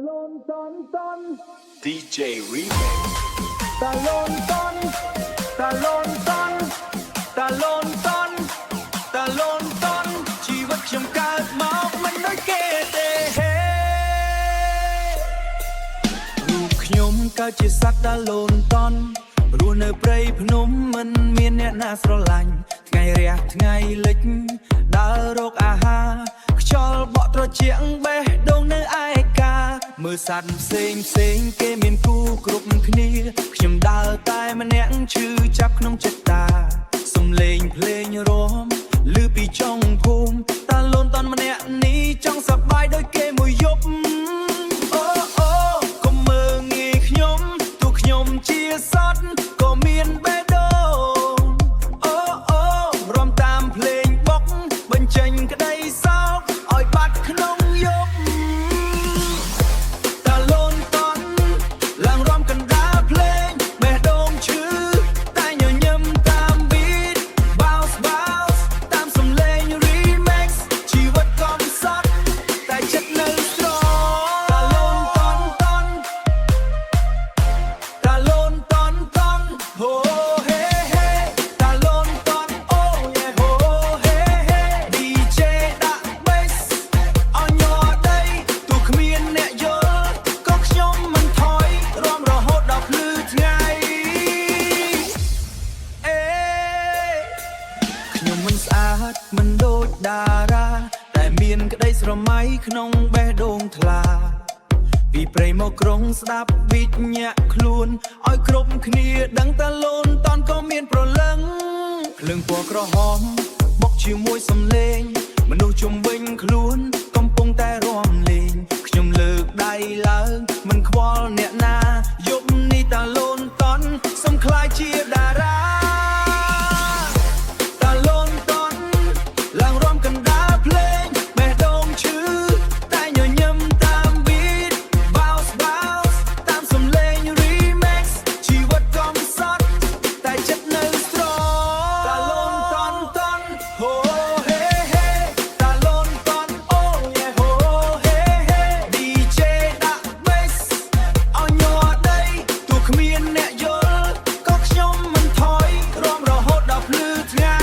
lôn ton ton DJ Remix ตาลนton ตาลนton ตาลนton ตาลนton ชีวิตខ្ញុំកើតមកមិនដូចគេទេរូបខ្ញុំកើតជាសត្វតាលនton រស់នៅព្រៃភ្នំមិនមានអ្នកណាស្រឡាញ់ថ្ងៃរះថ្ងៃលិចដើររកអាហារខ្យល់បក់ត្រជាក់បេះដូងនៅឯកាមើលសត្វផ្សេងគេមានគូគ្រប់គ្នាខ្ញុំដើរតែម្នាក់ឈឺចាប់ក្នុងចិត្តតាសំឡេងភ្លេងរាំឮពីចុងភូមិតាលនតនម្នាក់នេះចង់សប្បាយដូចគេមួយយប់អូកុំមើលងាយខ្ញុំទូខ្ញុំជាសត្វក៏មានបេះដូងអូរំតាមភ្លេងបុកបញ្ចេញក្តីសោកឲ្យបាត់ក្នុងយប់តាលនតនឡើងរំកណ្ដាលភ្លេងបេះដូងឈឺតែញញឹមតាម beat bounce តាមសំឡេង remix ជីវិតកំសត់តែចិត្តនៅស្រតាលនតនតាលនតនហូហេតាលនតនអូយេហូហេ DJ ដាក់ bass អញ័រដីទូគ្មានអ្នកយល់ក៏ខ្ញុំមិនថយរំរហូតដល់ភ្លឺថ្ងៃខ្ញុំមិនស្អាតមិនដូចតារាតែមានក្តីស្រមៃក្នុងបេះដូងថ្លាពីព្រៃមកក្រុងស្ដាប់វិញ្ញាក់ខ្លួនឲ្យគ្រប់គ្នាដឹងតាលនតនក៏មានប្រលឹងភ្លើងពណ៌ក្រហមបុកជាមួយសំឡេងមនុស្សជុំវិញខ្លួនកំពុងតែរាំលេងខ្ញុំលើកដៃឡើងមិនខ្វល់អ្នកណាយប់នេះតាលនតនសូមខ្លាយជាតារាតាលនតនឡើងរំកណ្ដាលភ្លេងបេះដូងឈឺតែញញឹមតាម beat bounce តាមសំឡេង remix ជីវិតកំសត់តែចិត្តនៅស្រតាលនតនហូហេតាលនតនអូយេហូហេ DJ ដាក់ bass អញ័រដីទូគ្មានអ្នកយល់ក៏ខ្ញុំមិនថយរំរហូតដល់ភ្លឺថ្ងៃ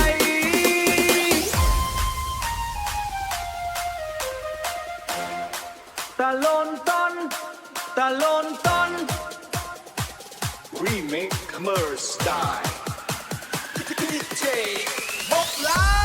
តាលនតន Remix Commerce Style DJ បុកឡា